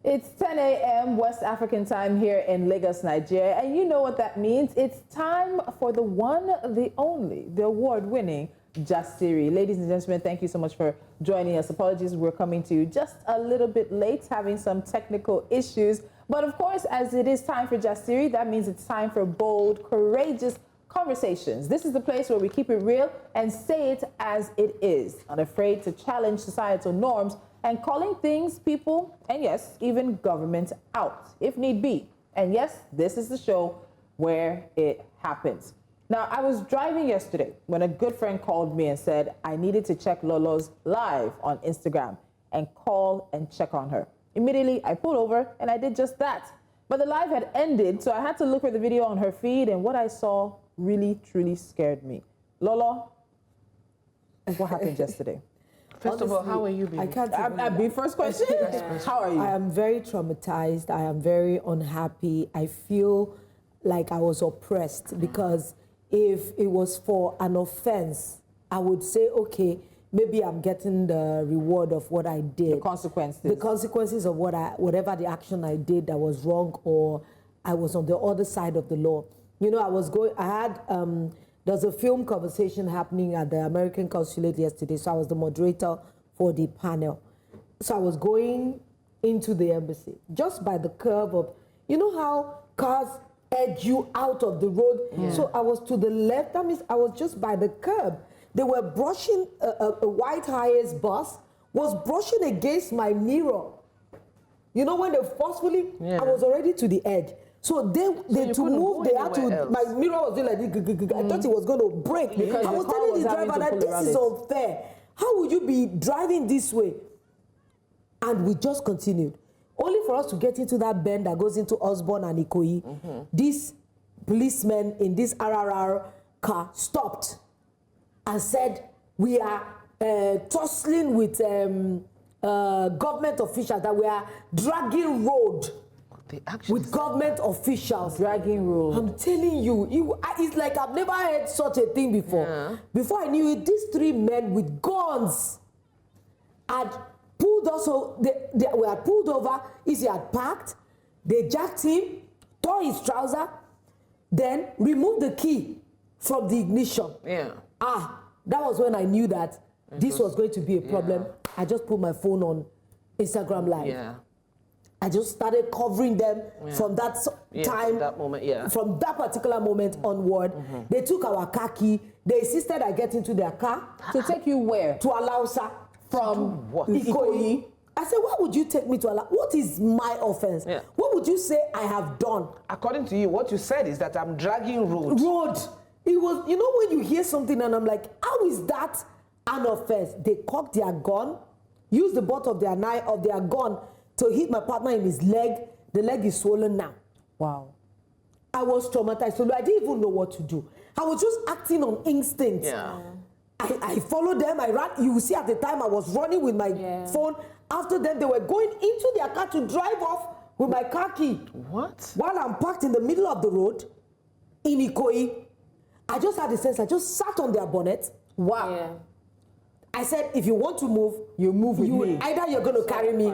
It's 10 a.m. West African time here in Lagos, Nigeria. And you know what that means. It's time for the one, the only, the award-winning Jeri. Ladies and gentlemen, thank you so much for joining us. Apologies, we're coming to you just a little bit late, having some technical issues. But of course, as it is time for Jeri, that means it's time for bold, courageous conversations. This is the place where we keep it real and say it as it is, unafraid to challenge societal norms and calling things, people, and yes, even government out, if need be. And yes, this is the show where it happens. Now, I was driving yesterday when a good friend called me and said I needed to check Lolo's live on Instagram and call and check on her. Immediately, I pulled over and I did just that. But the live had ended, so I had to look for the video on her feed, and what I saw really, truly scared me. Lola, what happened yesterday? First of all, how are you? I can't be first question. How are you? I am very traumatized. I am very unhappy. I feel like I was oppressed because if it was for an offense, I would say, okay, maybe I'm getting the reward of what I did. The consequences. The consequences of whatever the action I did that was wrong, or I was on the other side of the law. You know, there's a film conversation happening at the American consulate yesterday, so I was the moderator for the panel. So I was going into the embassy, just by the curve of, you know how cars edge you out of the road? Yeah. So I was to the left, that means I was just by the curb. They were brushing, a white highs bus was brushing against my mirror. You know, when they forcefully, I was already to the edge. So they to move, they had to, my mirror was doing like this, I thought it was going to break. Because I was telling the driver that this is unfair. How would you be driving this way? And we just continued. Only for us to get into that bend that goes into Osborne and Ikoyi, this policeman in this RRR car stopped and said, we are tussling with government officials, that we are dragging road. With government officials. Dragging road. I'm telling you, it's like I've never heard such a thing before. Yeah. Before I knew it, these three men with guns had pulled us, they were pulled over. He had parked, they jacked him, tore his trouser, then removed the key from the ignition. Yeah. That was when I knew that this was going to be a problem. Yeah. I just put my phone on Instagram Live. Yeah. I just started covering them from that time, that moment, from that particular moment onward. They took our car key. They insisted I get into their car. To take you where? To Alausa. From Ikoyi. I said, why would you take me to Alausa? What is my offense? Yeah. What would you say I have done? According to you, what you said is that I'm dragging road. It was, you know, when you hear something and I'm like, how is that an offense? They cocked their gun, used the butt of their knife, of their gun, to hit my partner in his leg. The leg is swollen now. Wow. I was traumatized. So I didn't even know what to do. I was just acting on instinct. Yeah. I followed them. I ran. You see, at the time I was running with my phone. After them, they were going into their car to drive off with my car key. What? While I'm parked in the middle of the road in Ikoyi, I just had the sense. I just sat on their bonnet. Wow. Yeah. I said, if you want to move, you move with me. Either you're going to carry me.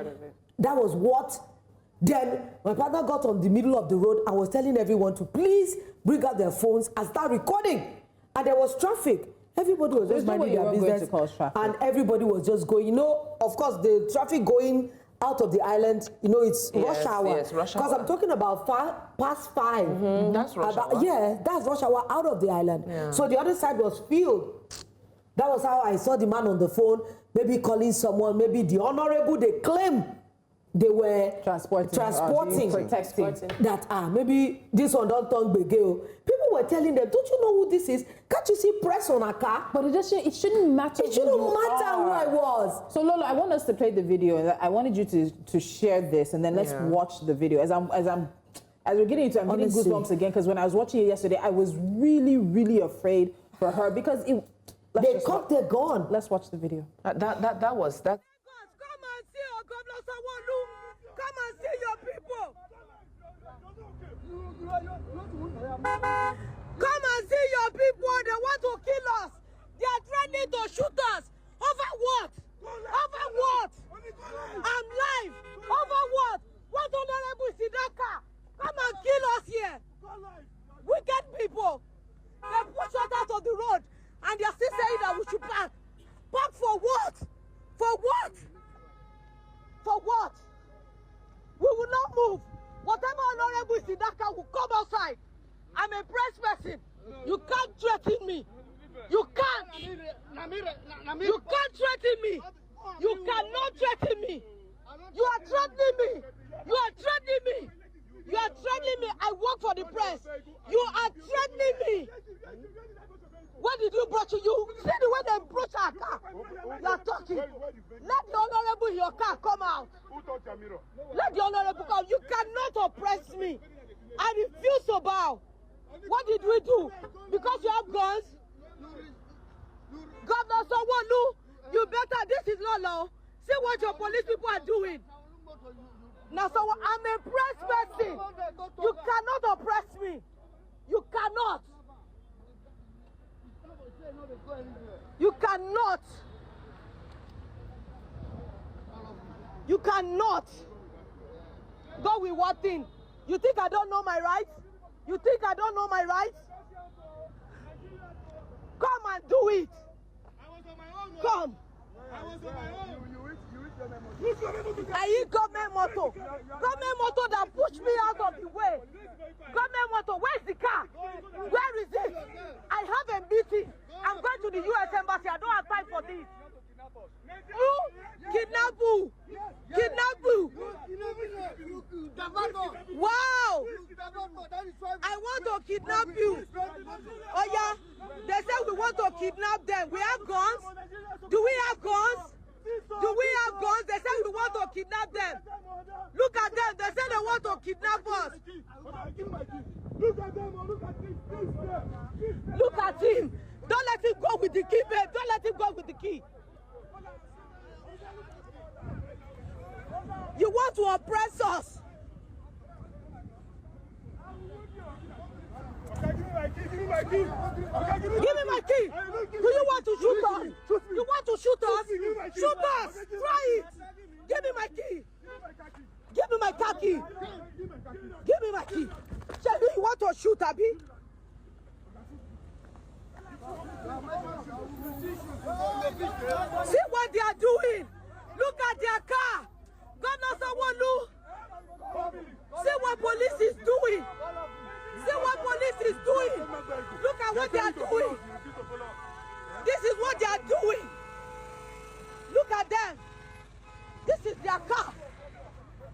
That was what. Then my partner got on the middle of the road and was telling everyone to please bring out their phones and start recording. And there was traffic. Everybody was just minding their business. And everybody was just going. You know, of course, the traffic going out of the island, you know, it's rush hour. Yes, rush hour. Because I'm talking about past 5. That's rush hour. Yeah, that's rush hour out of the island. Yeah. So the other side was filled. That was how I saw the man on the phone, maybe calling someone, maybe the honorable, they claim they were transporting that maybe this one don't turn begeo. People were telling them, don't you know who this is? Can't you see press on a car? But it shouldn't matter. It shouldn't matter who I was. So Lola, I want us to play the video, and I wanted you to share this, and then let's watch the video. As we're getting into, I'm getting goosebumps again, because when I was watching it yesterday, I was really, really afraid for her because they cocked their gun. Let's watch the video. That was that. Come and see your governor Sanwo-Olu. Come and see your people. Come and see your people. They want to kill us. They are threatening to shoot us. Over what? Over what? I'm live. Over what? You can't threaten me. You cannot threaten me. You are threatening me. You are threatening me. You are threatening me. I work for the press. You are threatening me. What did you brought you? You see the way they brought our car. You are talking. Let the honorable in your car come out. Let the honorable come. You cannot oppress me. I refuse to bow. What did we do? Because you have guns? Governor Sanwo-Olu, you better, this is Lolo. See what your police people are doing. Now, so I'm a press person. You cannot oppress me. You cannot. You cannot. You cannot. Go with what thing? You think I don't know my rights? You think I don't know my rights? Come and do it. Come. I eat government motor. Government motor that pushed me out of the way. Government motor, where's the car? Where is it? I have a meeting. I'm going to the U.S. Embassy. I don't have time for this. Who? Kidnap who? Kidnap who? Wow! I want to kidnap you. Oh yeah? They said we want to kidnap them. We have guns? Do we have guns? Do we have guns? They said we want to kidnap them. Look at them. They said they want to kidnap us. Look at him. Don't let him go with the key, babe. Don't let him go with the key. You want to oppress us. Give me my key. Give me my key. Give me my key. Do you want to shoot us? You want to shoot us? Shoot us. Try it. Give me my key. Give me my car key. Give me my key. Tell you want to shoot, Abi? See what they are doing. Look at their car. Governor Sanwo-Olu. See what police is doing. See what police is doing. Look at what they are doing. This is what they are doing. Look at them. This is their car.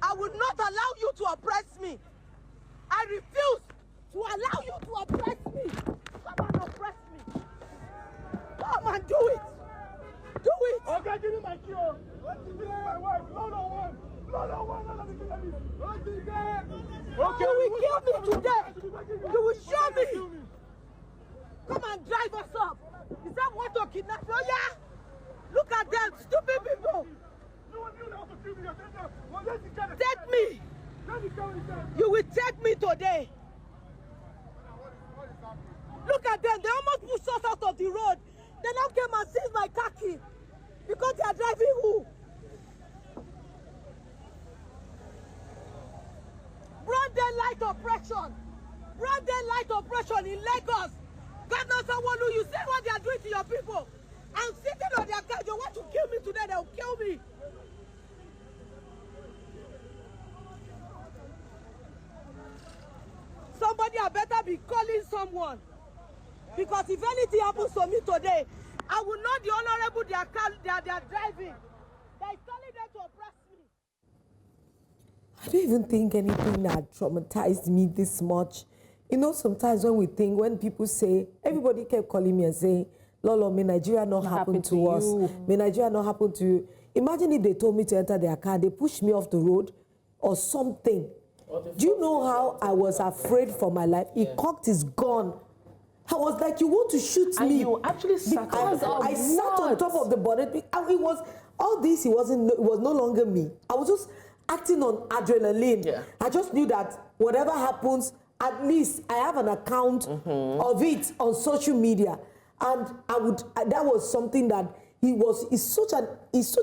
I will not allow you to oppress me. I refuse to allow you to oppress me. Come and oppress me. Come and do it. Do it. Okay, give me my key. Give me my wife. Lolo one. Okay, you will kill me today. You will show me. Come and drive us up. Is that what to kidnap? Oh yeah? Look at them, stupid people. Take me. You will take me today. Look at them. They almost pushed us out of the road. They now came and seized my car key because they are driving who? Broad daylight oppression. Broad daylight oppression in Lagos. Governor Sanwo-Olu, you see what they are doing to your people. I'm sitting on their car. They want to kill me today. They will kill me. Somebody had better be calling someone. Because if anything happens to me today, I will know the honorable they are driving. They are telling them to oppress me. I don't even think anything that traumatized me this much. You know, sometimes when people say, everybody kept calling me and saying, Lolo, may Nigeria not happen to us. May Nigeria not happen to you. Imagine if they told me to enter their car, they pushed me off the road or something. Do you know how I was afraid for my life? He cocked his gun. I was like, you want to shoot me? You actually sat I sat on top of the bonnet. It was all this. It was no longer me. I was just acting on adrenaline. Yeah. I just knew that whatever happens, at least I have an account of it on social media, and that was something that is such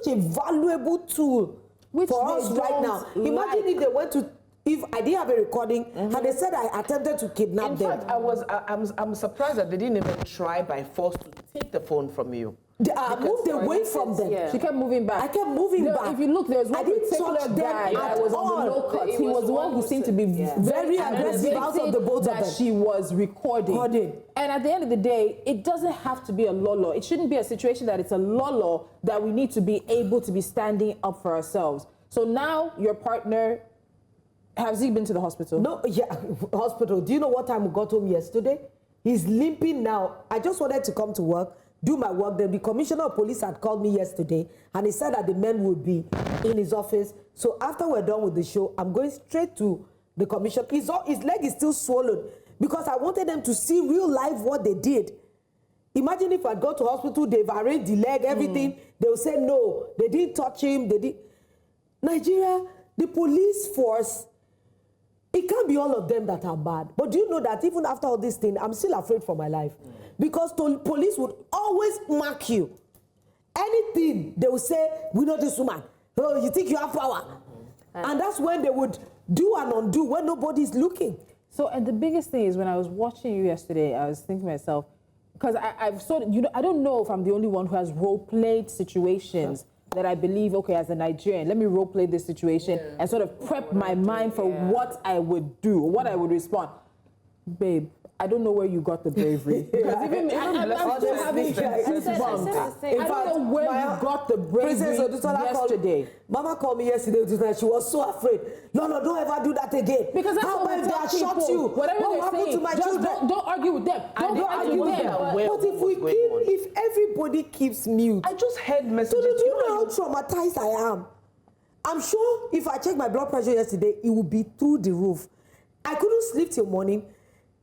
a valuable tool for us right now. Imagine if they went to. If I didn't have a recording, and they said I attempted to kidnap them. In fact, I'm surprised that they didn't even try by force to take the phone from you. I moved away from them. She kept moving back. I kept moving back. If you look, there's I one didn't particular touch them guy that at was on the all. low cut. He was the one who seemed to be very aggressive out of the both of that them. she was recording. And at the end of the day, it doesn't have to be a Lolo. It shouldn't be a situation that it's a Lolo that we need to be able to be standing up for ourselves. So now your partner, has he been to the hospital? No, yeah, hospital. Do you know what time we got home yesterday? He's limping now. I just wanted to come to work, do my work. The commissioner of police had called me yesterday and he said that the men would be in his office. So after we're done with the show, I'm going straight to the commissioner. His leg is still swollen because I wanted them to see real life what they did. Imagine if I go to hospital, they've arranged the leg, everything. They'll say, no, they didn't touch him. They did. Nigeria, the police force, it can't be all of them that are bad. But do you know that even after all this thing, I'm still afraid for my life? Because police would always mark you. Anything, they will say, we know this woman. Oh, you think you have power. And that's when they would do and undo when nobody's looking. So, and the biggest thing is when I was watching you yesterday, I was thinking to myself, because I've sort of, I don't know if I'm the only one who has role-played situations that I believe, okay, as a Nigerian, let me role-play this situation and sort of prep my mind for what I would do, what I would respond. Babe, I don't know where you got the bravery. Because even I'm still having goosebumps. I don't know where you got the bravery yesterday. Mama called me yesterday tonight. She was so afraid. No, don't ever do that again. Because that's how what they I shot you. Whatever what they're happened saying, to my just children? don't argue with them. Don't argue with them. But if everybody keeps mute. I just heard messages. Do you know how traumatized I am? I'm sure if I checked my blood pressure yesterday, it would be through the roof. I couldn't sleep till morning.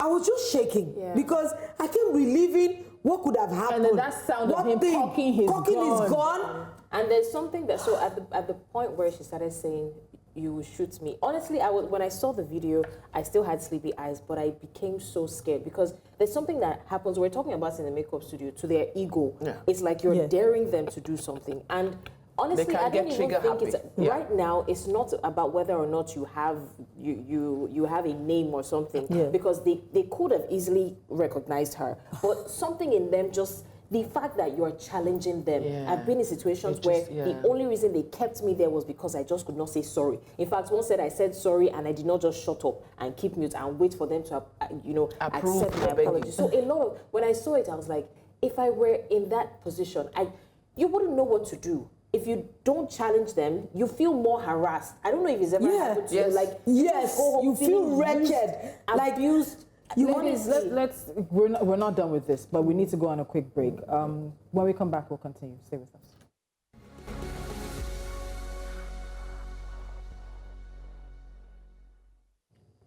I was just shaking because I kept reliving what could have happened. And then that sound of him cocking his gun. And there's something that, so at the point where she started saying, you will shoot me. Honestly, when I saw the video, I still had sleepy eyes, but I became so scared because there's something that happens, we're talking about in the makeup studio, to their ego. It's like you're daring them to do something. And honestly, I don't even think it's right now. It's not about whether or not you have you have a name or something because they could have easily recognized her, but something in them just. The fact that you're challenging them. I've been in situations where the only reason they kept me there was because I just could not say sorry. In fact, one said I said sorry and I did not just shut up and keep mute and wait for them to, accept my apology. So a lot of, when I saw it, I was like, if I were in that position, you wouldn't know what to do. If you don't challenge them, you feel more harassed. I don't know if it's ever happened to you. Like, you feel wretched, like abused. Ladies, we're not done with this, but we need to go on a quick break. When we come back, we'll continue. Stay with us.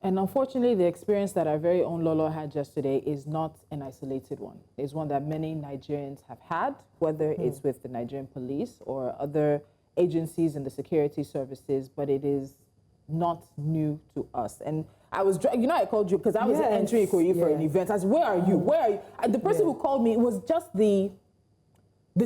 And unfortunately, the experience that our very own Lolo had yesterday is not an isolated one. It's one that many Nigerians have had, whether it's with the Nigerian police or other agencies in the security services, but it is not new to us. And I was, I called you because I was entering Ikoyi for an event. I said, where are you? Where are you? And the person who called me, it was just the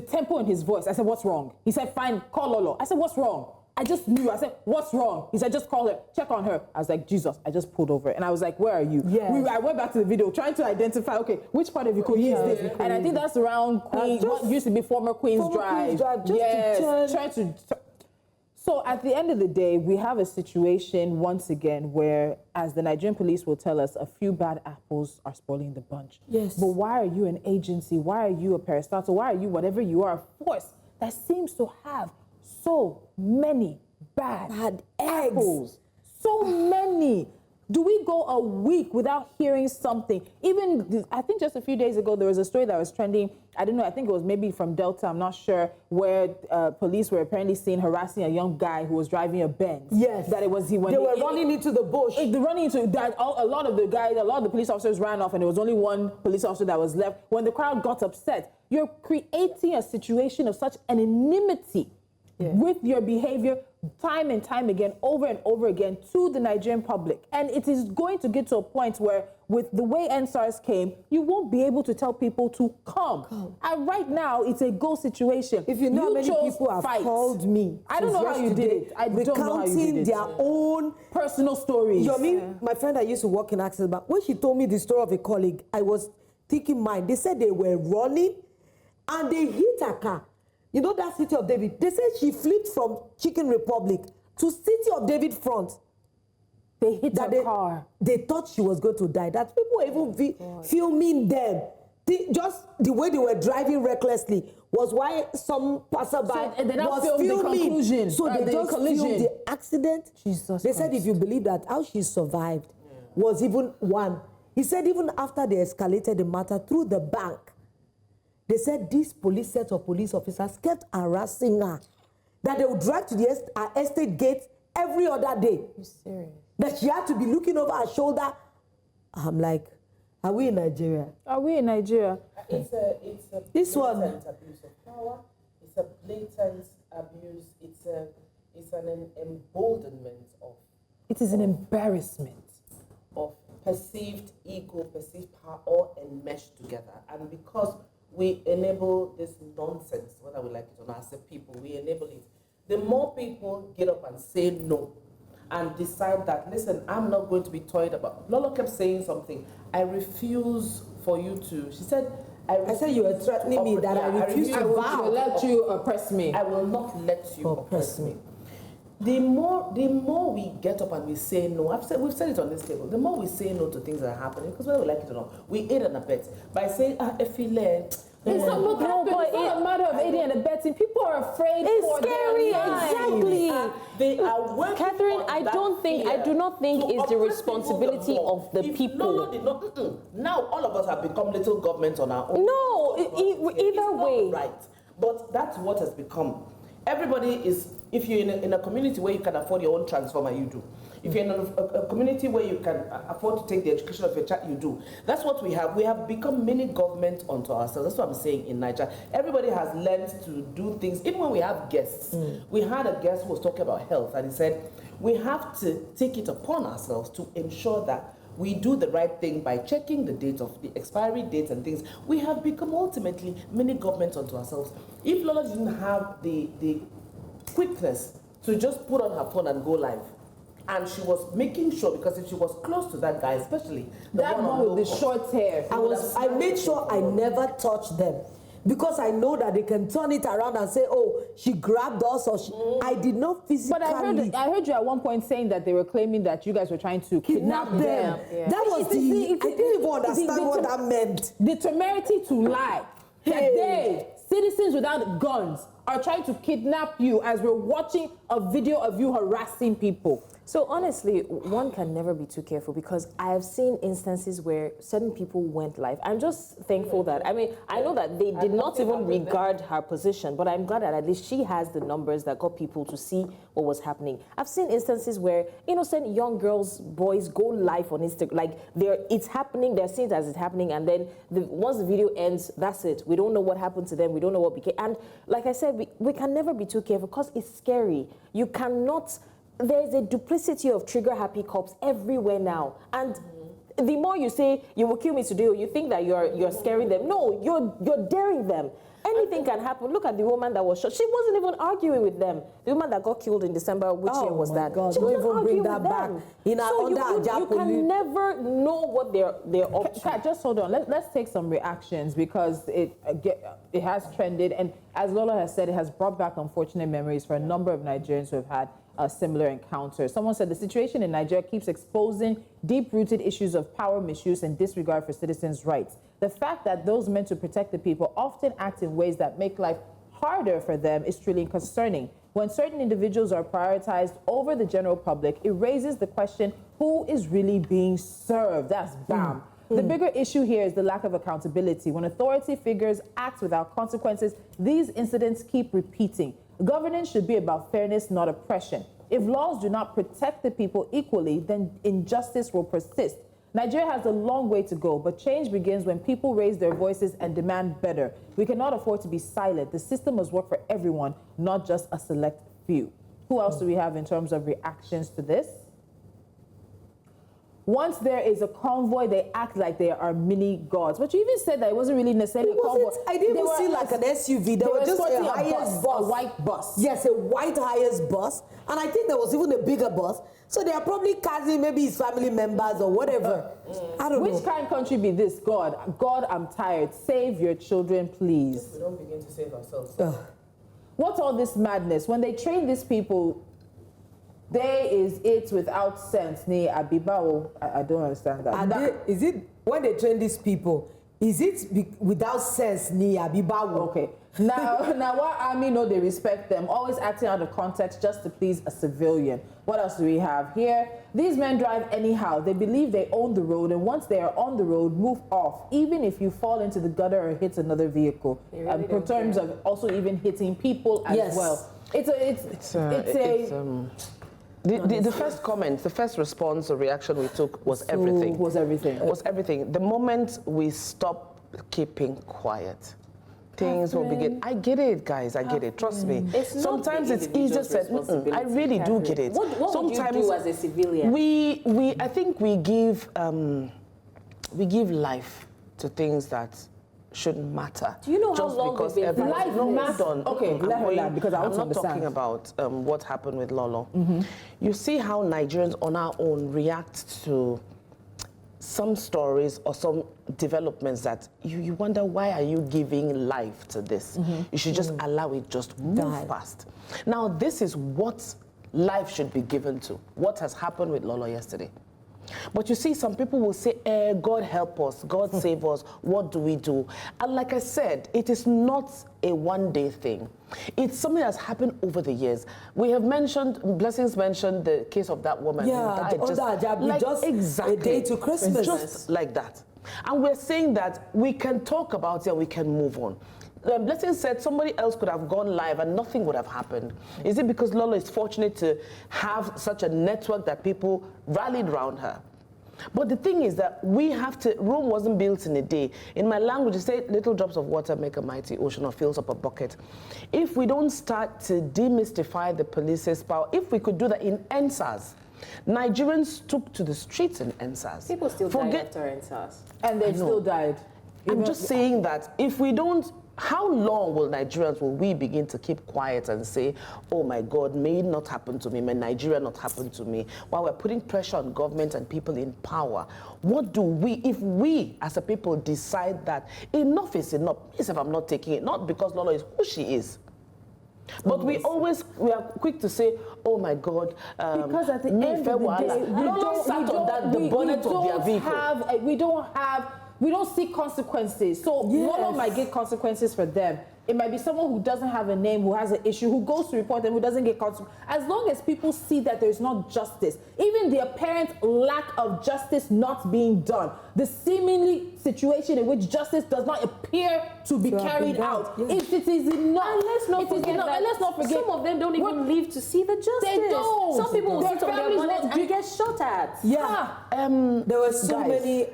tempo in his voice. I said, what's wrong? He said, fine, call Lolo. I said, what's wrong? I just knew. I said, what's wrong? He said, just call her, check on her. I was like, Jesus, I just pulled over. And I was like, where are you? I went back to the video trying to identify, okay, which part of Ikoyi is this? And I think that's around Queen, what used to be former Queen's Drive. Trying to So at the end of the day, we have a situation once again where, as the Nigerian police will tell us, a few bad apples are spoiling the bunch. But why are you an agency? Why are you a parastatal? Why are you whatever you are, a force that seems to have so many bad apples? So many. Do we go a week without hearing something? Even, I think just a few days ago, there was a story that was trending. I don't know, I think it was maybe from Delta, I'm not sure, where police were apparently seen harassing a young guy who was driving a Benz. That it was, they were running into the bush. They're running into that. A lot of the police officers ran off, and there was only one police officer that was left. When the crowd got upset, you're creating a situation of such anonymity with your behavior time and time again, over and over again, to the Nigerian public. And it is going to get to a point where, with the way NSARS came, you won't be able to tell people to come. And right now, it's a go situation. If you know how many people have called me. I don't know how you did it. I don't know how you did it. Recounting their own personal stories. My friend that used to work in Access Bank, when she told me the story of a colleague, I was thinking mine. They said they were running, and they hit her car. You know that City of David? They said she flipped from Chicken Republic to City of David front. They hit her car. They thought she was going to die. That people were even filming them. Just the way they were driving recklessly was why some passerby was filming. So they just filmed the accident. Jesus they said, Christ. if you believe that, how she survived was even one. He said even after they escalated the matter through the bank, they said this set of police officers kept harassing her. That they would drive to the estate gate every other day. You're serious? That she had to be looking over her shoulder. I'm like, are we in Nigeria? Are we in Nigeria? It's a This one. blatant abuse of power. It's a blatant abuse. It's an emboldenment It is an embarrassment. of perceived ego, perceived power, all enmeshed together. And because we enable this nonsense, whether we like it or not, as a people, we enable it. The more people get up and say no, and decide that, listen, I'm not going to be toyed about. Lolo kept saying something. I refuse for you to. She said, I said you were threatening me that I refuse to vow. let you oppress me. I will not let you oppress me. The more we get up and we say no, we've said it on this table, the more we say no to things that are happening, because whether we like it or not, we aid and abet by saying, Efile. It's not a matter of aiding and abetting. People are afraid for scary, their lives. exactly. They are working Catherine, on I that do not think to it's the oppress people responsibility the more. of the If people. Lolo did not, now all of us have become little government on our own. No, It's either not way. right. But that's what has become. Everybody is, if you're in a community where you can afford your own transformer, you do. If you're in a community where you can afford to take the education of your child, you do. That's what we have. We have become mini government unto ourselves. That's what I'm saying in Nigeria. Everybody has learned to do things. Even when we have guests, we had a guest who was talking about health, and he said, we have to take it upon ourselves to ensure that we do the right thing by checking the date of the expiry dates and things. We have become ultimately mini government unto ourselves. If Lola didn't have the quickness to just put on her phone and go live, and she was making sure, because if she was close to that guy, especially That one with the short hair. I made sure I never touched them. Because I know that they can turn it around and say, oh, she grabbed us, or I did not physically. But I heard you at one point saying that they were claiming that you guys were trying to kidnap them. Yeah. That was I didn't even understand what that meant. The temerity to lie. That they, citizens without guns, are trying to kidnap you as we're watching a video of you harassing people. So honestly, one can never be too careful, because I have seen instances where certain people went live. I'm just thankful that, I mean, I know that they did not even regard her position, but I'm glad that at least she has the numbers that got people to see what was happening. I've seen instances where innocent young girls, boys go live on Instagram, like it's happening, they're seeing it as it's happening, and then once the video ends, that's it. We don't know what happened to them, we don't know what became. And like I said, we can never be too careful, because it's scary. You cannot. There's a duplicity of trigger-happy cops everywhere now, and the more you say you will kill me today, or you think that you're scaring them, no, you're daring them. Anything can happen. Look at the woman that was shot. She wasn't even arguing with them. The woman that got killed in December, which year was that? God, she don't wasn't even bring arguing that with back. them. So you can never know what they're up to. Kat, just hold on. Let's take some reactions, because it has trended, and as Lola has said, it has brought back unfortunate memories for a number of Nigerians who have had a similar encounter. Someone said the situation in Nigeria keeps exposing deep-rooted issues of power misuse and disregard for citizens' rights. The fact that those meant to protect the people often act in ways that make life harder for them is truly concerning. When certain individuals are prioritized over the general public, it raises the question, who is really being served? That's bam. The bigger issue here is the lack of accountability. When authority figures act without consequences, these incidents keep repeating. Governance should be about fairness, not oppression. If laws do not protect the people equally, then injustice will persist. Nigeria has a long way to go, but change begins when people raise their voices and demand better. We cannot afford to be silent. The system must work for everyone, not just a select few. Who else do we have in terms of reactions to this? once there is a convoy, they act like they are mini gods. But you even said that it wasn't really necessarily a convoy. I didn't even see like an SUV. They were just a highest bus. A white bus. Yes, a white highest bus. And I think there was even a bigger bus. So they are probably carrying maybe his family members or whatever. I don't know. Which kind of country be this? God, I'm tired. Save your children, please. We don't begin to save ourselves. What's all this madness? When they train these people, there is it without sense. I don't understand that. Is it when they train these people? Is it without sense? Okay. Now, what army know they respect them? Always acting out of context just to please a civilian. What else do we have here? These men drive anyhow. They believe they own the road, and once they are on the road, move off, even if you fall into the gutter or hit another vehicle. Really in terms of also even hitting people as well. The first comment, the first response or reaction we took was everything. Was everything. The moment we stop keeping quiet, things will begin. I get it, guys. I get it. Trust me. Sometimes it's easier said. I really do get it. What Sometimes would you do as a civilian? I think we give life to things that shouldn't matter. Do you know just how long because we've been life matters? Okay, because I'm not talking about what happened with Lolo. You see how Nigerians on our own react to some stories or some developments that you wonder, why are you giving life to this? You should just allow it just move past. Now, this is what life should be given to. What has happened with Lolo yesterday. But you see, some people will say, God help us, God save us, what do we do? And like I said, it is not a one-day thing. It's something that's happened over the years. We have mentioned, Blessings mentioned the case of that woman who died just a day to Christmas. Just like that. And we're saying that we can talk about it, we can move on. Blessing said somebody else could have gone live and nothing would have happened. Is it because Lola is fortunate to have such a network that people rallied around her? But the thing is that we have to, Rome wasn't built in a day. In my language, you say little drops of water make a mighty ocean or fills up a bucket. If we don't start to demystify the police's power, if we could do that in NSAS, Nigerians took to the streets in NSAS. People still died after NSAS. And they still died. I'm just saying that if we don't, how long will we begin to keep quiet and say, oh my God, may it not happen to me, may Nigeria not happen to me, while we're putting pressure on government and people in power? What do we, if we as a people decide that enough is enough, yes, if I'm not taking it, not because Lola is who she is, but we are quick to say, oh my God, because at the end of the day, we don't see consequences. So Lola might get consequences for them. It might be someone who doesn't have a name, who has an issue, who goes to report them, who doesn't get consequences. As long as people see that there's not justice, even the apparent lack of justice not being done, the seemingly situation in which justice does not appear to be carried out, if it is enough. And let's not forget, some of them don't even live to see the justice. They don't. Some people will sit on their bonnets and get shot at. There were so many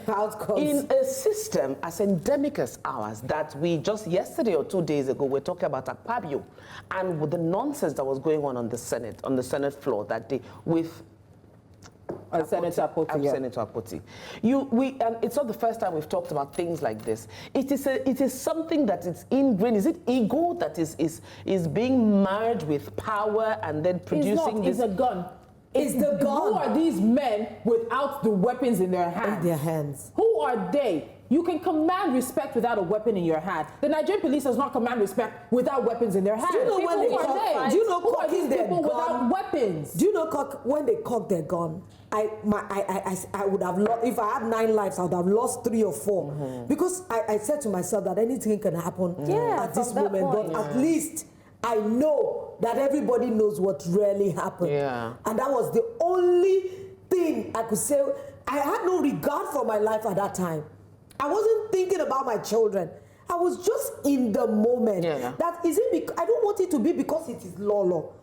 outcomes. In a system as endemic as ours, that we just yesterday or 2 days ago, we're talking about Akpabio and with the nonsense that was going on the Senate floor that day with Senator Akpoti. And it's not the first time we've talked about things like this. It is something that is ingrained. Is it ego that is being merged with power and then producing this? It's a gun. It's the gun. Who are these men without the weapons in their hands? Who are they? You can command respect without a weapon in your hand. The Nigerian police does not command respect without weapons in their hands. Do you know when they cocking their gun? Without weapons? Do you know when they cock their gun? I would have lost, if I had 9 lives, I would have lost 3 or 4. Because I said to myself that anything can happen at this moment. But at least I know that everybody knows what really happened. And that was the only thing I could say. I had no regard for my life at that time. I wasn't thinking about my children. I was just in the moment. That is it. I don't want it to be because it is Lolo.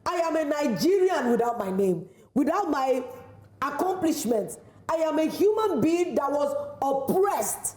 I am a Nigerian without my name, without my accomplishments. I am a human being that was oppressed.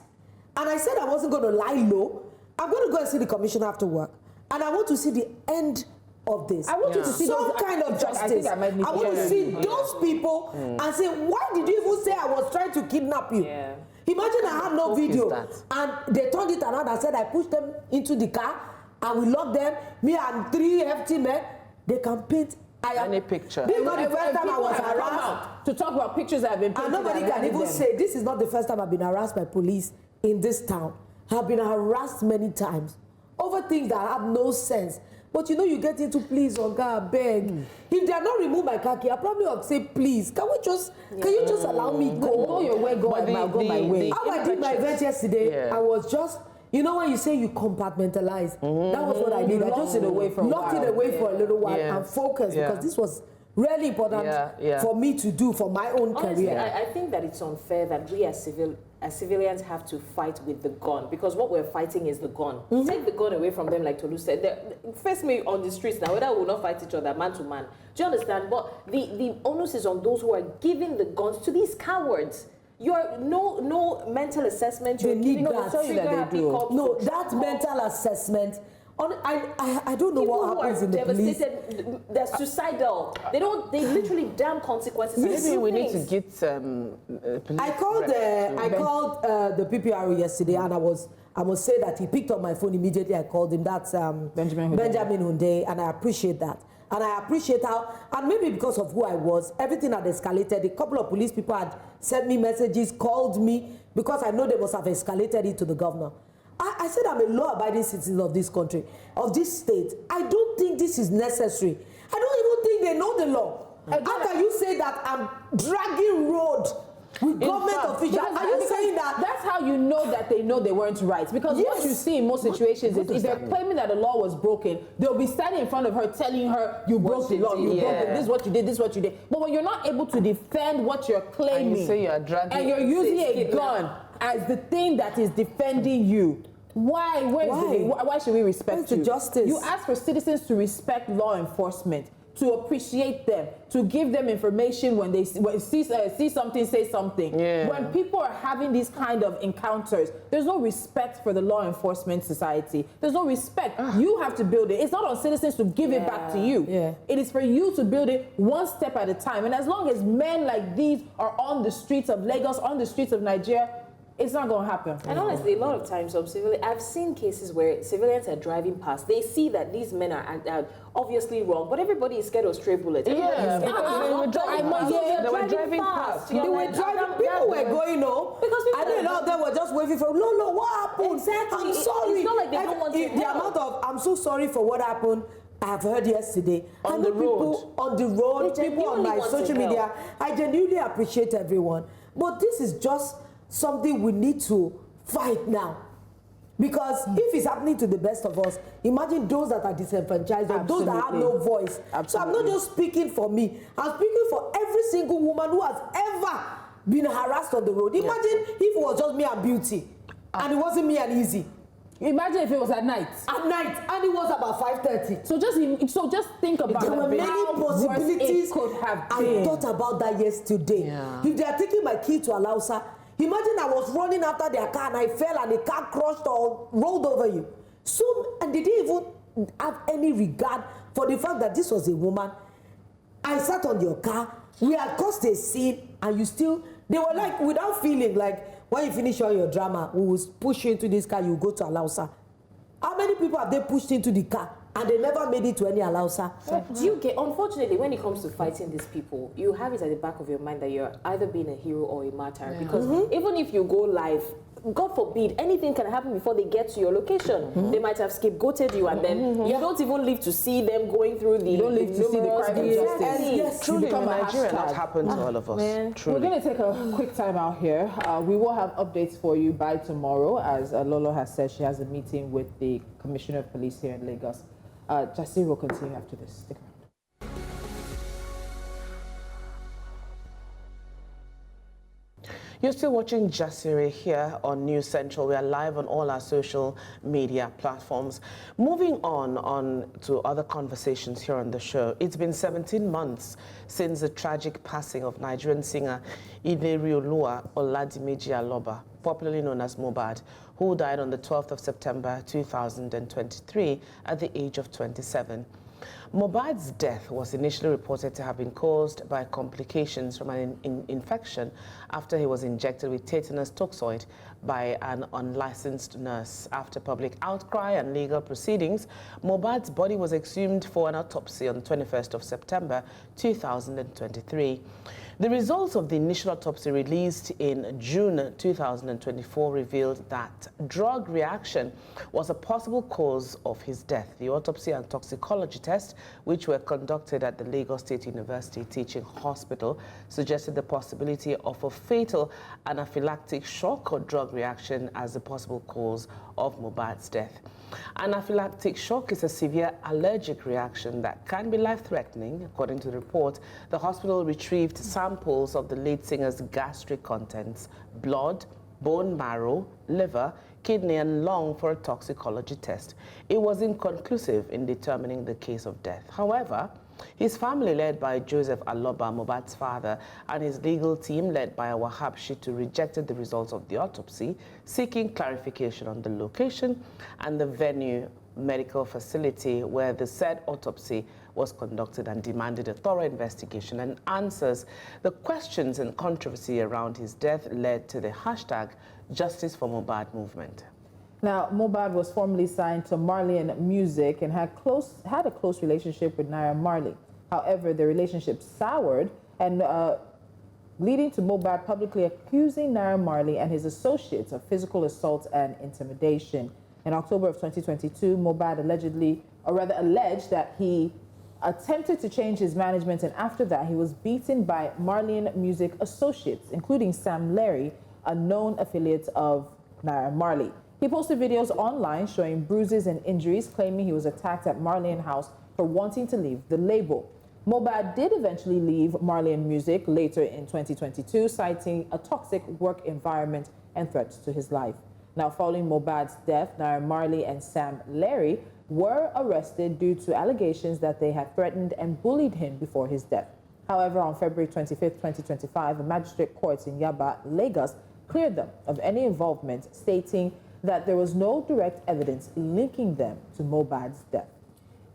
And I said I wasn't going to lie low. I'm going to go and see the commissioner after work. And I want to see the end of this. I want you to see some those, kind of I justice. think I might need to want to hear see you. those people and say, why did you even say I was trying to kidnap you? Yeah. Imagine I had no video that? and they turned it around and said I pushed them into the car and we locked them, me and 3 hefty men. They can paint any picture. This is not the first time I People was have come harassed. out to talk about pictures that have been And painted nobody and can even them. say this is not the first time I've been harassed by police in this town. I've been harassed many times over things that have no sense. But you know, you get into please or God beg. If they are not remove my khaki, I probably would say please. Can you just allow me Go your way, go my way. How I did my event yesterday, I was just. You know when you say you compartmentalize, that was what I did. I just Locked it away for a locked while. it away for a little while Yes. and focused Yeah. because this was really important Yeah. for me to do for my own Honestly, career. I think that it's unfair that we as civilians have to fight with the gun, because what we're fighting is the gun. Take the gun away from them, like Tolu said. Face me on the streets now, whether we will not fight each other man to man. Do you understand? But the onus is on those who are giving the guns to these cowards. You're no mental assessment. You're They need giving that. them Tell you that they trigger-happy do. cops No, to that call. mental assessment. I don't know People what who happens are in the police. devastated, they're suicidal. They literally damn consequences. and Maybe do we need to things. get police. I called the PPRO yesterday, and I must say that he picked up my phone immediately. I called him. That's Benjamin Hunde, and I appreciate that. And I appreciate how, and maybe because of who I was, everything had escalated. A couple of police people had sent me messages, called me, because I know they must have escalated it to the governor. I said I'm a law-abiding citizen of this country, of this state. I don't think this is necessary. I don't even think they know the law. How can you say that I'm dragging road with government officials? Are you saying that? That's how you know that they know they weren't right. Because what you see in most situations is if they're claiming that the law was broken, they'll be standing in front of her telling her, you broke the law, you broke it, this is what you did, this is what you did. But when you're not able to defend what you're claiming, And you say you're dragging, and you're using a gun as the thing that is defending you, why should we respect Where's the you? justice? You ask for citizens to respect law enforcement, to appreciate them, to give them information when they see something, say something. Yeah. When people are having these kind of encounters, there's no respect for the law enforcement society. There's no respect. You have to build it. It's not on citizens to give it back to you. Yeah. It is for you to build it one step at a time. And as long as men like these are on the streets of Lagos, on the streets of Nigeria, it's not going to happen. And honestly, a lot of times, I've seen cases where civilians are driving past. They see that these men are obviously wrong, but everybody is scared of stray bullets. Everybody is scared of They were driving past. They were driving past. You're They were like, driving, people were going home, Because people and then a lot of them were just waving for Lolo, what happened? Exactly. I'm It's sorry. not like they don't want to The help. amount of, I'm so sorry for what happened, I've heard yesterday. On I know the road. people on the road, They people on genuinely my want to social help. media. I genuinely appreciate everyone. But this is just something we need to fight now. Because if it's happening to the best of us, imagine those that are disenfranchised or those that have no voice. So I'm not just speaking for me. I'm speaking for every single woman who has ever been harassed on the road. Imagine if it was just me and Beauty, and it wasn't me and Easy. Imagine if it was at night. At night, and it was about 5:30. So just think about There were many how worse possibilities. it could have I been. thought about that yesterday. Yeah. If they are taking my key to Alausa, imagine I was running after their car and I fell and the car crushed or rolled over you. So, and they didn't even have any regard for the fact that this was a woman. I sat on your car, we had caused a scene, and you still, they were like, without feeling, like, when you finish all your drama, we will push you into this car, you go to Alausa. How many people have they pushed into the car and they never made it to any Alausa? Do you get, unfortunately, when it comes to fighting these people, you have it at the back of your mind that you're either being a hero or a martyr. Because even if you go live, God forbid, anything can happen before they get to your location. They might have scapegoated you, and then you don't even live to see them going through the. You don't live to see the numerous crime and years. justice. Yes, Truly, become in a Nigeria, hashtag. that happened to all of us. man. Truly. We're going to take a quick time out here. We will have updates for you by tomorrow. As Lolo has said, she has a meeting with the Commissioner of Police here in Lagos. Jeri will continue after this. Stick around. You're still watching Jeri here on News Central. We are live on all our social media platforms. Moving on to other conversations here on the show. It's been 17 months since the tragic passing of Nigerian singer Oluwa Oladimeji Aloba, popularly known as MohBad, who died on the 12th of September 2023 at the age of 27. MohBad's death was initially reported to have been caused by complications from an infection after he was injected with tetanus toxoid by an unlicensed nurse. After public outcry and legal proceedings, MohBad's body was exhumed for an autopsy on the 21st of September 2023. The results of the initial autopsy released in June 2024 revealed that drug reaction was a possible cause of his death. The autopsy and toxicology tests, which were conducted at the Lagos State University Teaching Hospital, suggested the possibility of a fatal anaphylactic shock or drug reaction as a possible cause of MohBad's death. Anaphylactic shock is a severe allergic reaction that can be life-threatening. According to the report, the hospital retrieved samples of the late singer's gastric contents, blood, bone marrow, liver, kidney, and lung for a toxicology test. It was inconclusive in determining the case of death. However, his family, led by Joseph Aloba, MohBad's father, and his legal team, led by Wahab Shitu, rejected the results of the autopsy, seeking clarification on the location and the venue medical facility where the said autopsy was conducted, and demanded a thorough investigation and answers. The questions and controversy around his death led to the hashtag Justice for MohBad movement. Now, MohBad was formerly signed to Marlian Music and had a close relationship with Naira Marley. However, the relationship soured, and leading to MohBad publicly accusing Naira Marley and his associates of physical assault and intimidation. In October of 2022, MohBad alleged that he attempted to change his management, and after that, he was beaten by Marlian Music associates, including Sam Larry, a known affiliate of Naira Marley. He posted videos online showing bruises and injuries, claiming he was attacked at Marlian House for wanting to leave the label. MohBad did eventually leave Marlian Music later in 2022, citing a toxic work environment and threats to his life. Now, following MohBad's death, Naira Marley and Sam Larry were arrested due to allegations that they had threatened and bullied him before his death. However, on February 25, 2025, a magistrate court in Yaba, Lagos, cleared them of any involvement, stating that there was no direct evidence linking them to MohBad's death.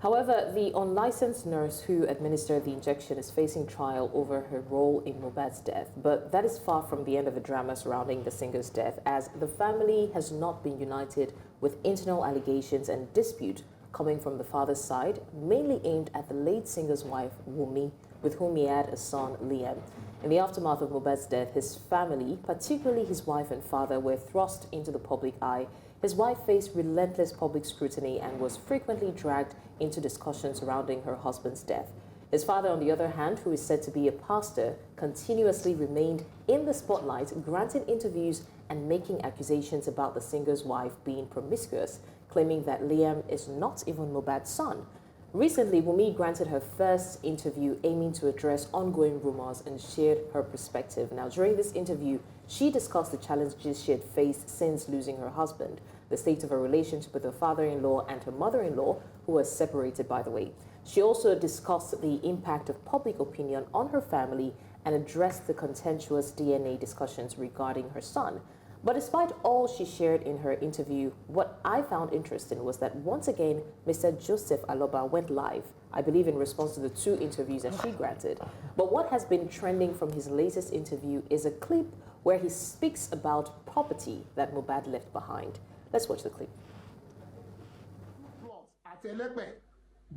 However, the unlicensed nurse who administered the injection is facing trial over her role in MohBad's death. But that is far from the end of the drama surrounding the singer's death, as the family has not been united with internal allegations and dispute coming from the father's side, mainly aimed at the late singer's wife, Wunmi, with whom he had a son, Liam. In the aftermath of MohBad's death, his family, particularly his wife and father, were thrust into the public eye. His wife faced relentless public scrutiny and was frequently dragged into discussions surrounding her husband's death. His father, on the other hand, who is said to be a pastor, continuously remained in the spotlight, granting interviews and making accusations about the singer's wife being promiscuous, claiming that Liam is not even MohBad's son. Recently, Wunmi granted her first interview aiming to address ongoing rumors and shared her perspective. Now, during this interview, she discussed the challenges she had faced since losing her husband, the state of her relationship with her father-in-law and her mother-in-law, who were separated, by the way. She also discussed the impact of public opinion on her family and addressed the contentious DNA discussions regarding her son. But despite all she shared in her interview, what I found interesting was that once again, Mr. Joseph Aloba went live, I believe in response to the 2 interviews that she granted. But what has been trending from his latest interview is a clip where he speaks about property that MohBad left behind. Let's watch the clip.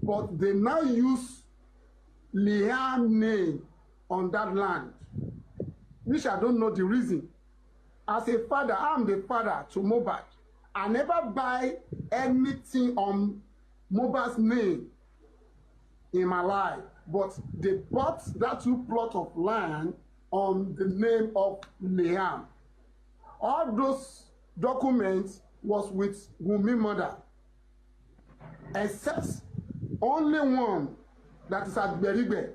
But they now use Liam's name on that land, which I don't know the reason. As a father, I'm the father to MohBad. I never buy anything on MohBad's name in my life, but they bought that 2 plots of land on the name of Liam. All those documents was with Wunmi's mother, except only one that is at Berigbe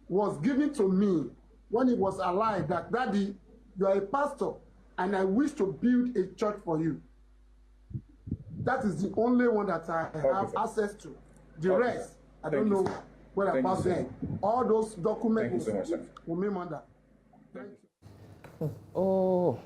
was given to me when he was alive, that Daddy, you are a pastor, and I wish to build a church for you. That is the only one that I have access to. The rest, I don't know what about them. All those documents will be mother. Thank you. Oh.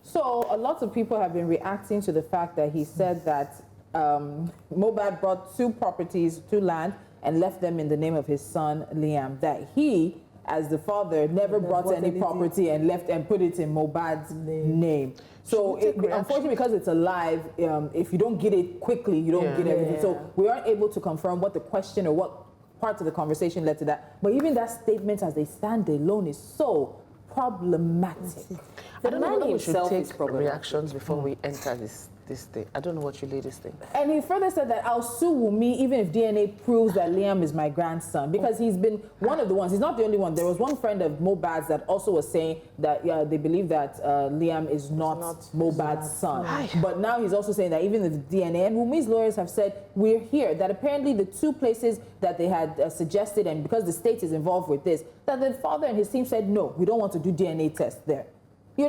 So a lot of people have been reacting to the fact that he said that MohBad brought 2 properties, 2 land, and left them in the name of his son, Liam. That he, as the father, never brought any property and left and put it in MohBad's name. So unfortunately, because it's alive, if you don't get it quickly, you don't get everything. So we aren't able to confirm what the question or what parts of the conversation led to that. But even that statement as they stand alone is so problematic. I don't know whether we should take reactions before we enter this thing. I don't know what you ladies think. And he further said that I'll sue Wunmi even if DNA proves that Liam is my grandson, because he's been one of the ones. He's not the only one. There was one friend of MohBad's that also was saying that they believe that Liam is not MohBad's son. But now he's also saying that even the DNA, and Wunmi's lawyers have said we're here, that apparently the 2 places that they had suggested, and because the state is involved with this, that the father and his team said no, we don't want to do DNA tests there.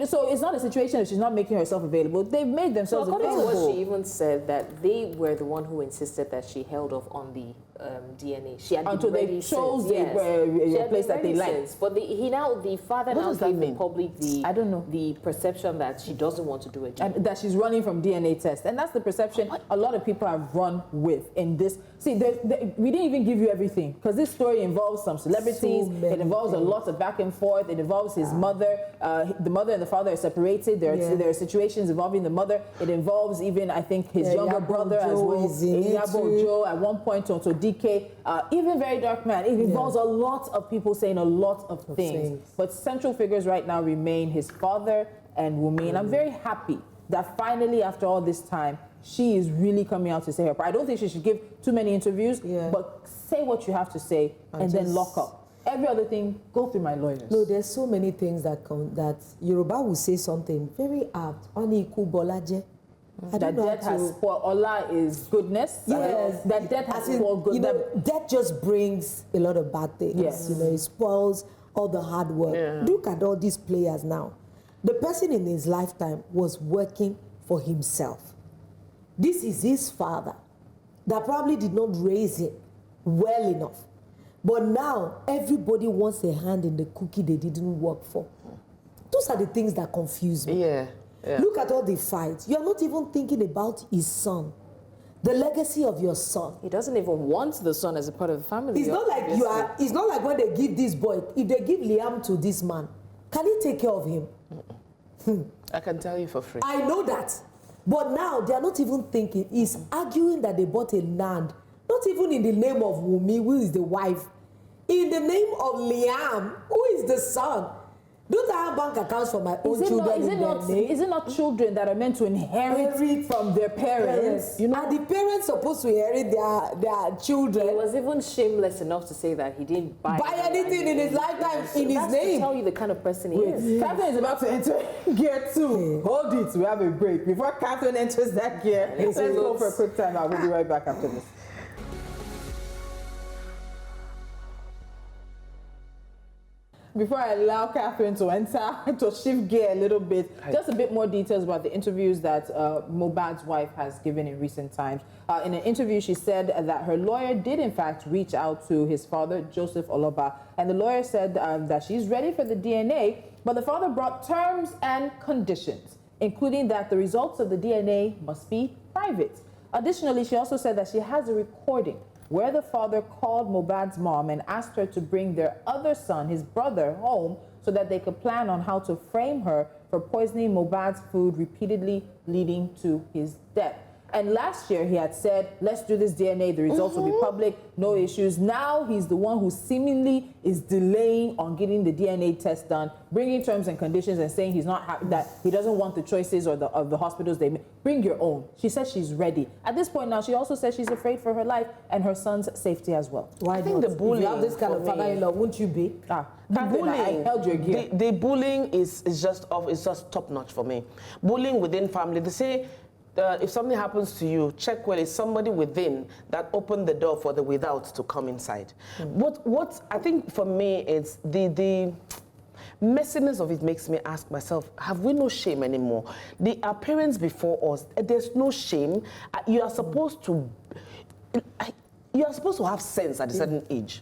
So it's not a situation that she's not making herself available. They've made themselves available. According to what she even said, that they were the one who insisted that she held off on the DNA. She had until they chose the place that they liked. But the father now gave the public the perception that she doesn't want to do it. And that she's running from DNA tests. And that's the perception a lot of people have run with in this. See, we didn't even give you everything, because this story involves some celebrities. It involves a lot of back and forth. It involves his mother. The mother and the father are separated. There are situations involving the mother. It involves even, I think, his younger brother as well. Yabo Joe at one point, also DK. Even Very Dark Man. It involves a lot of people saying a lot of things. But central figures right now remain his father and Wunmi. And I'm very happy that finally, after all this time, she is really coming out to say her part. I don't think she should give too many interviews, but say what you have to say and then lock up. Every other thing, go through my lawyers. No, there's so many things that Yoruba will say something very apt. Oniku Bolaje. That death has spoiled. Ola is goodness. Yes. That death has spoiled goodness. Death just brings a lot of bad things. Yes. It spoils all the hard work. Yeah. Look at all these players now. The person in his lifetime was working for himself. This is his father that probably did not raise him well enough. But now everybody wants a hand in the cookie they didn't work for. Those are the things that confuse me. Yeah. Look at all the fights. You're not even thinking about his son, the legacy of your son. He doesn't even want the son as a part of the family. It's not like it's not like when they give this boy, if they give Liam to this man, can he take care of him? I can tell you for free. I know that. But now they are not even thinking. He's arguing that they bought a land, not even in the name of Wunmi, who is the wife, in the name of Liam, who is the son. Don't I have bank accounts for my own children in their name? Is it not children that are meant to inherit from their parents? And the parents supposed to inherit their children. He was even shameless enough to say that he didn't buy anything in his lifetime in his name. To tell you the kind of person he is. Catherine is about to enter gear 2. Hold it, we have a break. Before Catherine enters that gear, let's go for a quick time out. We'll be right back after this. Before I allow Catherine to enter, to shift gear a little bit, just a bit more details about the interviews that MohBad's wife has given in recent times. In an interview, she said that her lawyer did, in fact, reach out to his father, Joseph Oloba, and the lawyer said that she's ready for the DNA, but the father brought terms and conditions, including that the results of the DNA must be private. Additionally, she also said that she has a recording where the father called MohBad's mom and asked her to bring their other son, his brother, home so that they could plan on how to frame her for poisoning MohBad's food, repeatedly leading to his death. And last year he had said, let's do this DNA, the results will be public, no issues. Now he's the one who seemingly is delaying on getting the DNA test done, bringing terms and conditions and saying he's not that he doesn't want the choices or of the hospitals they make. Bring your own. She says she's ready. At this point now, she also says she's afraid for her life and her son's safety as well. Why I think not? the bullying. If you have this kind of father-in-law, won't you be? The bullying, I held your gear. The bullying is just top notch for me. Bullying within family. They say if something happens to you, check well, it's somebody within that opened the door for the without to come inside. What I think for me is the messiness of it makes me ask myself, have we no shame anymore? Our parents before us, there's no shame. You are supposed to have sense at a certain age.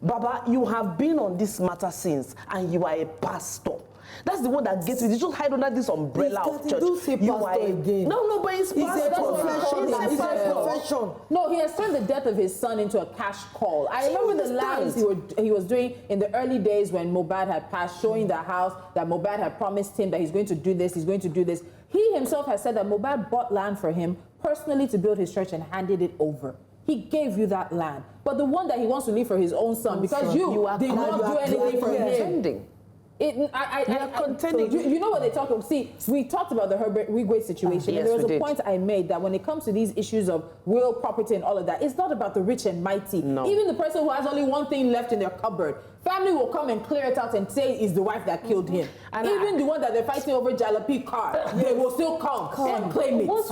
Baba, you have been on this matter since, and you are a pastor. That's the one that gets it. You just hide under this umbrella of church. Don't say pastor again. No, but it's It's a profession. It's It's a profession. No, he has turned the death of his son into a cash call. I remember the lines he was doing in the early days when MohBad had passed, showing the house that MohBad had promised him that he's going to do this, he's going to do this. He himself has said that MohBad bought land for him personally to build his church and handed it over. He gave you that land. But the one that he wants to leave for his own son, because you did not do anything for him. You know what they talk about? See, we talked about the Herbert Wigwe situation, and there was a point I made that when it comes to these issues of will, property, and all of that, it's not about the rich and mighty. No. Even the person who has only one thing left in their cupboard, family will come and clear it out and say it's the wife that killed him. And even the one that they're fighting over Jalapy car, they will still come and claim it. What's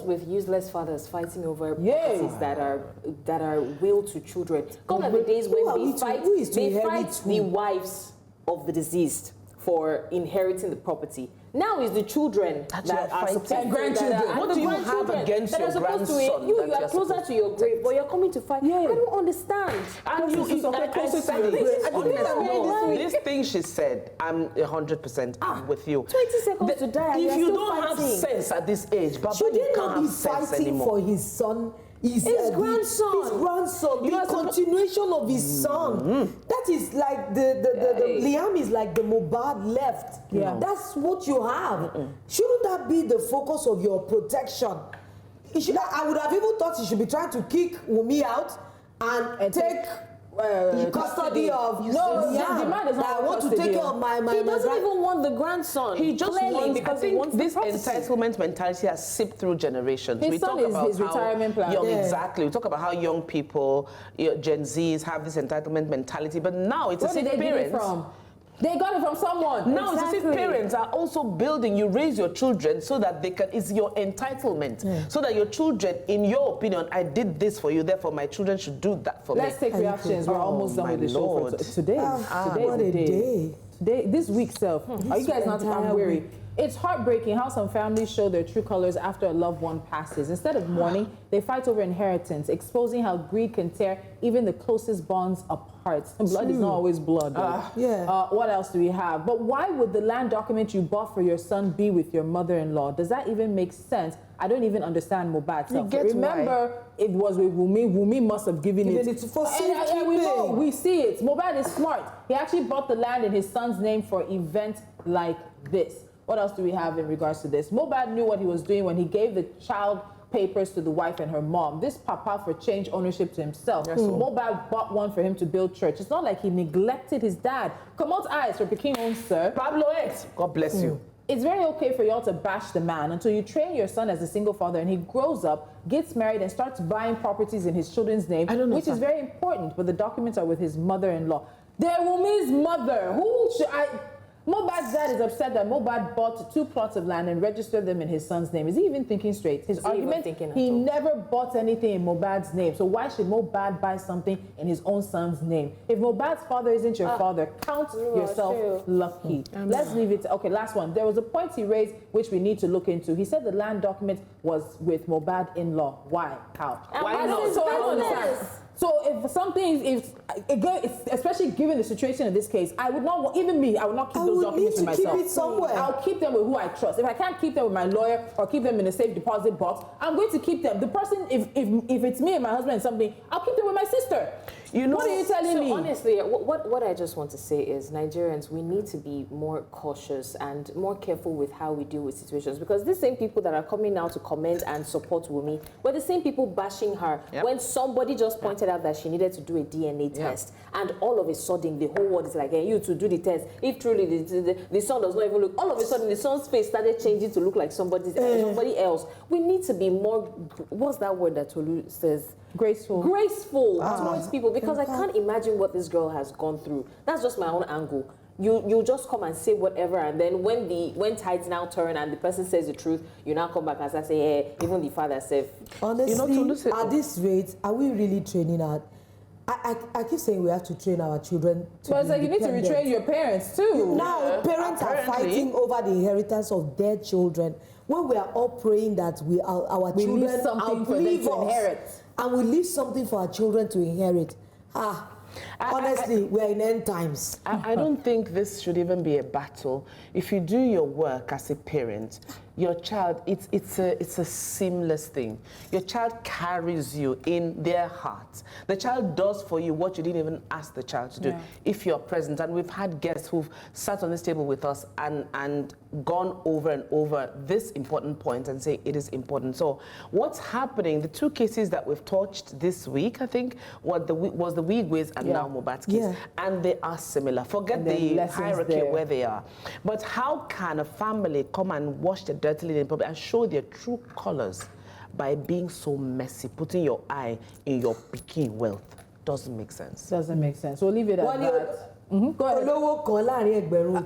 with useless fathers fighting over properties that are will to children? Gone are the days when they fight the wives of the deceased for inheriting the property. Now it's the children that are supposed to, grandchildren. What do you have against your grandson? You are closer to your grave, but you're coming to fight. I don't understand. And this thing she said, I'm 100% with you. 20 seconds to die. If you don't have sense at this age, Baba, you can't have sense anymore. For his son. His grandson. His grandson. The continuation of his son. That is like the Liam is like the MohBad left. Yeah. That's what you have. Shouldn't that be the focus of your protection? I would have even thought he should be trying to kick Wunmi out and take custody of. No, the man is not. I want to take care of my. He doesn't even want the grandson. He just wants, because I think he wants this the property. entitlement mentality has seeped through generations. His son is his retirement plan. Exactly. We talk about how young people, Gen Zs, have this entitlement mentality, but now it's as if parents. Get it from? They got it from someone. Now it's as if parents are also building. You raise your children so that they can. It's your entitlement, so that your children, in your opinion, I did this for you, therefore my children should do that for me. Let's take reactions. We're almost done with the show for today. What a day! Today, this week, self. Are you guys not? I'm weary. It's heartbreaking how some families show their true colors after a loved one passes. Instead of mourning, they fight over inheritance, exposing how greed can tear even the closest bonds apart. Blood is not always blood. What else do we have? But why would the land document you bought for your son be with your mother-in-law? Does that even make sense? I don't even understand MohBad's. Remember, it was with Wunmi. Wunmi must have given it. For safety. We know, we see it. MohBad is smart. He actually bought the land in his son's name for events like this. What else do we have in regards to this? MohBad knew what he was doing when he gave the child papers to the wife and her mom. This papa for change ownership to himself. MohBad bought one for him to build church. It's not like he neglected his dad. Come out eyes for Peking own, sir. Pablo X, God bless you. It's very okay for y'all to bash the man until you train your son as a single father and he grows up, gets married, and starts buying properties in his children's name, which is very important, but the documents are with his mother-in-law. They're Wumi's mother. Who should I... MohBad's dad is upset that MohBad bought 2 plots of land and registered them in his son's name. Is he even thinking straight? His argument, he never bought anything in MohBad's name. So why should MohBad buy something in his own son's name? If MohBad's father isn't your father, count yourself lucky. Let's leave it. Okay, last one. There was a point he raised which we need to look into. He said the land document was with MohBad in-law. Why? How? Why not? So I don't understand. So if something, especially given the situation in this case, I would not, even me, I would not keep those documents with myself. Keep it somewhere. I'll keep them with who I trust. If I can't keep them with my lawyer or keep them in a safe deposit box, I'm going to keep them. The person, if it's me and my husband and something, I'll keep them with my sister. You know, what are you telling me? Honestly, what I just want to say is Nigerians, we need to be more cautious and more careful with how we deal with situations, because these same people that are coming now to comment and support Wunmi were the same people bashing her when somebody just pointed out that she needed to do a DNA test, and all of a sudden the whole world is like, hey, you to do the test. If truly the son does not even look, all of a sudden the son's face started changing to look like somebody else. We need to be more, what's that word that Tolu says? Graceful towards people, because I can't imagine what this girl has gone through. That's just my own angle. You just come and say whatever, and then when tides now turn and the person says the truth, you now come back and say, hey, even the father said. Honestly, at this rate, are we really training out? I keep saying we have to train our children to But it's like you need to retrain your parents too. Now parents are fighting over the inheritance of their children when we are all praying that our children leave something for them to inherit. And we leave something for our children to inherit. Honestly, we're in end times. I don't think this should even be a battle. If you do your work as a parent, your child, it's a seamless thing. Your child carries you in their hearts. The child does for you what you didn't even ask the child to do if you're present. And we've had guests who've sat on this table with us and gone over and over this important point and say it is important. So what's happening, the two cases that we've touched this week, I think, was the Wigways and now MohBad's case. And they are similar. Forget the hierarchy where they are. But how can a family come and wash the dirty linen in public and show their true colors by being so messy, putting your eye in your picking wealth? Doesn't make sense. Doesn't make sense. We'll leave it at that. Go ahead.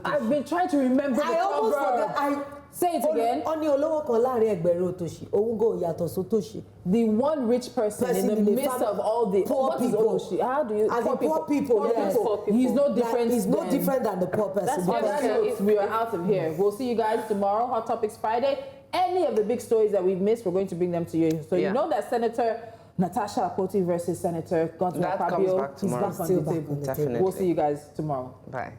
I've been trying to remember the almost proverb. forgot. Say it again. The one rich person in the midst of all the poor people. How do you? Poor people. Yes. He's no different. He's no different than the poor person. We are out of here. We'll see you guys tomorrow. Hot Topics Friday. Any of the big stories that we've missed, we're going to bring them to you. So you know that Senator Natasha Akpoti versus Senator Godwin Akpabio. That comes back tomorrow. He's back on the table. Definitely. We'll see you guys tomorrow. Bye.